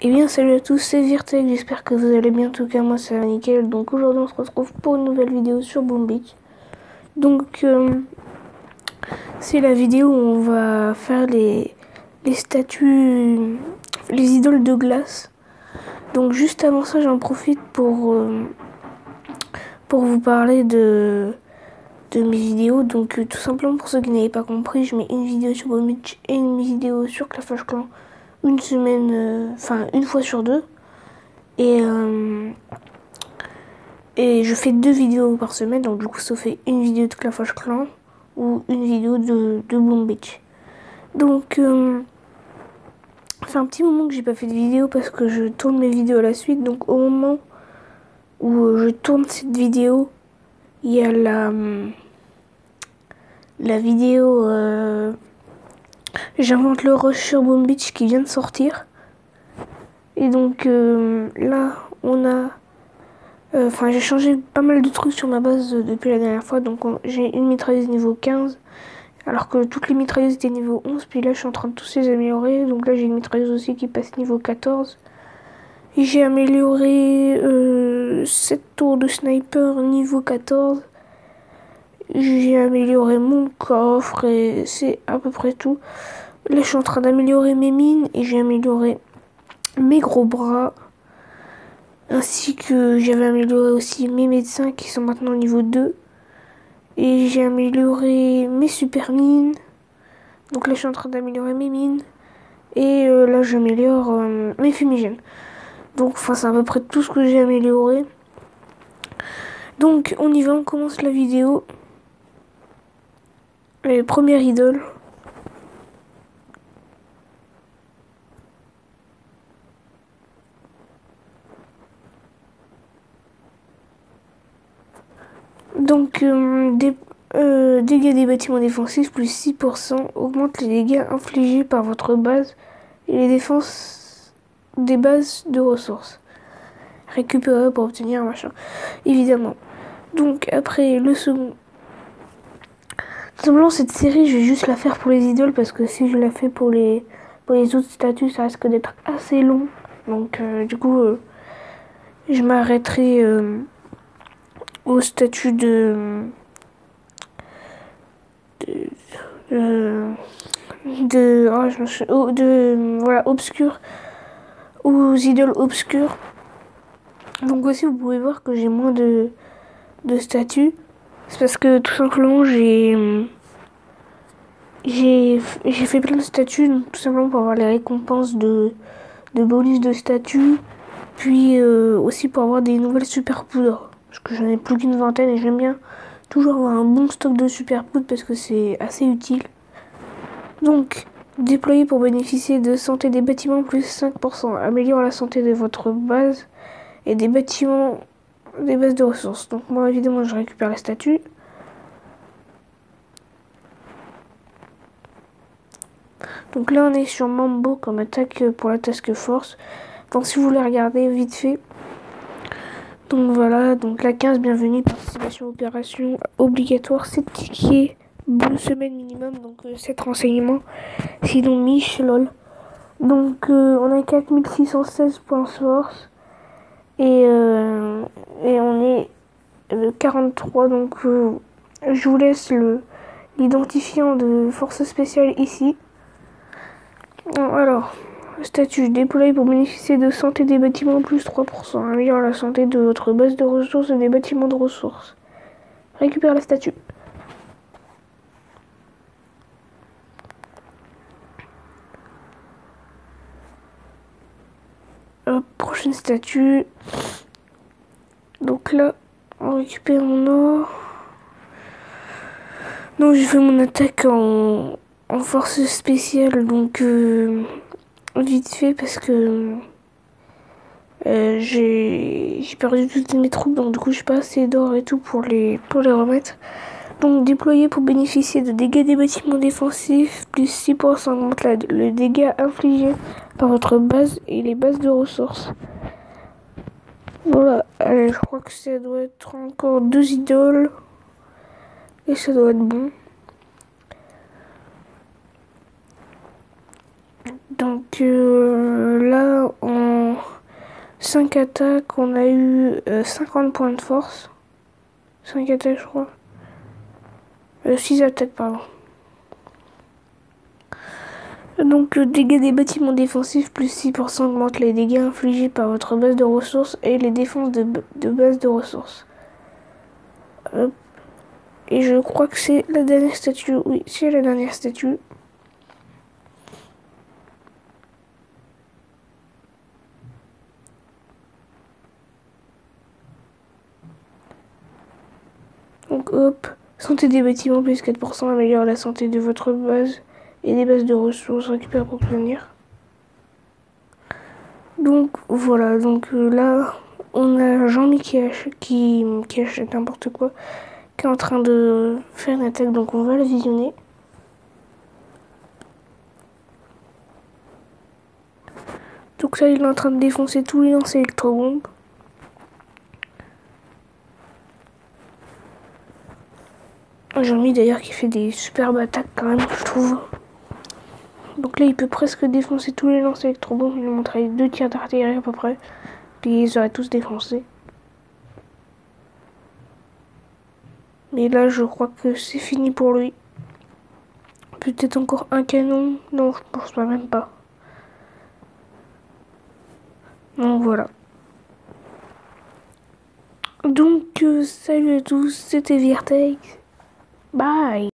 Eh bien salut à tous, c'est Virtec, j'espère que vous allez bien, en tout cas moi ça va nickel. Donc aujourd'hui on se retrouve pour une nouvelle vidéo sur Boom Beach. Donc c'est la vidéo où on va faire les statues, les idoles de glace. Donc juste avant ça j'en profite pour vous parler de mes vidéos. Donc tout simplement pour ceux qui n'avaient pas compris, je mets une vidéo sur Boom Beach et une vidéo sur Clash of Clans une semaine, enfin une fois sur deux. Et je fais 2 vidéos par semaine, donc du coup ça fait une vidéo de Clash of Clans ou une vidéo de Boom Beach. Donc c'est un petit moment que j'ai pas fait de vidéo parce que je tourne mes vidéos à la suite. Donc au moment où je tourne cette vidéo, il y a la vidéo J'invente le rush sur Boom Beach qui vient de sortir. Et donc là on a j'ai changé pas mal de trucs sur ma base depuis la dernière fois. Donc j'ai une mitrailleuse niveau 15, alors que toutes les mitrailleuses étaient niveau 11. Puis là, je suis en train de tous les améliorer. Donc là, j'ai une mitrailleuse aussi qui passe niveau 14. Et j'ai amélioré 7 tours de sniper niveau 14. J'ai amélioré mon coffre et c'est à peu près tout. Là, je suis en train d'améliorer mes mines et j'ai amélioré mes gros bras. Ainsi que j'avais amélioré aussi mes médecins qui sont maintenant niveau 2. Et j'ai amélioré mes super mines. Donc là je suis en train d'améliorer mes mines. Et là j'améliore mes fumigènes. Donc enfin c'est à peu près tout ce que j'ai amélioré. Donc on y va, on commence la vidéo. Allez, première idole. Donc, dégâts des bâtiments défensifs plus 6% augmente les dégâts infligés par votre base et les défenses des bases de ressources. Récupérer pour obtenir un machin. Évidemment. Donc, après, le second. Tout simplement, cette série, je vais juste la faire pour les idoles parce que si je la fais pour les autres statuts, ça risque d'être assez long. Donc, du coup, je m'arrêterai au statut voilà, obscur, aux idoles obscures. Donc aussi vous pouvez voir que j'ai moins de statuts. C'est parce que tout simplement j'ai fait plein de statuts, donc tout simplement pour avoir les récompenses de bonus de statuts, puis aussi pour avoir des nouvelles super poudres. Parce que j'en ai plus qu'une vingtaine et j'aime bien toujours avoir un bon stock de super poudres parce que c'est assez utile. Donc, déployer pour bénéficier de santé des bâtiments plus 5%. Améliore la santé de votre base et des bâtiments, des bases de ressources. Donc moi, évidemment, je récupère la statue. Donc là, on est sur Mambo comme attaque pour la task force. Donc si vous voulez regarder vite fait. Donc voilà, donc la 15, bienvenue, participation opération obligatoire, 7 tickets, 2 semaines minimum, donc 7 renseignements. Sinon, Mich, lol. Donc on a 4616 points force. Et on est 43, donc je vous laisse l'identifiant de force spéciale ici. Alors, statut déployé pour bénéficier de santé des bâtiments plus 3%. Améliore la santé de votre base de ressources et des bâtiments de ressources. Récupère la statue. Prochaine statue. Donc là, on récupère mon or. Donc j'ai fait mon attaque en force spéciale, donc vite fait parce que j'ai perdu toutes mes troupes, donc du coup j'ai pas assez d'or et tout pour les remettre. Donc déployer pour bénéficier de dégâts des bâtiments défensifs plus 6% augmente le dégât infligé par votre base et les bases de ressources. Voilà, allez, je crois que ça doit être encore 2 idoles et ça doit être bon. Donc là, on 5 attaques, on a eu 50 points de force. 5 attaques, je crois. 6 attaques, pardon. Donc, dégâts des bâtiments défensifs, plus 6% augmente les dégâts infligés par votre base de ressources et les défenses de base de ressources. Et je crois que c'est la dernière statue. Oui, c'est la dernière statue. Donc hop, santé des bâtiments plus 4%, améliore la santé de votre base et des bases de ressources, récupère pour obtenir. Donc voilà, donc là on a Jean-Mi qui achète n'importe quoi, qui est en train de faire une attaque, donc on va la visionner. Donc là il est en train de défoncer tous les lancers électrobombes. Jean-Mi d'ailleurs qui fait des superbes attaques quand même, je trouve. Donc là il peut presque défoncer tous les lancers électrobombes, il a montré 2 tirs d'artillerie à peu près. Puis ils auraient tous défoncé. Mais là, je crois que c'est fini pour lui. Peut-être encore un canon. Non, je pense pas, même pas. Donc voilà. Donc, salut à tous, c'était Virtex. Bye.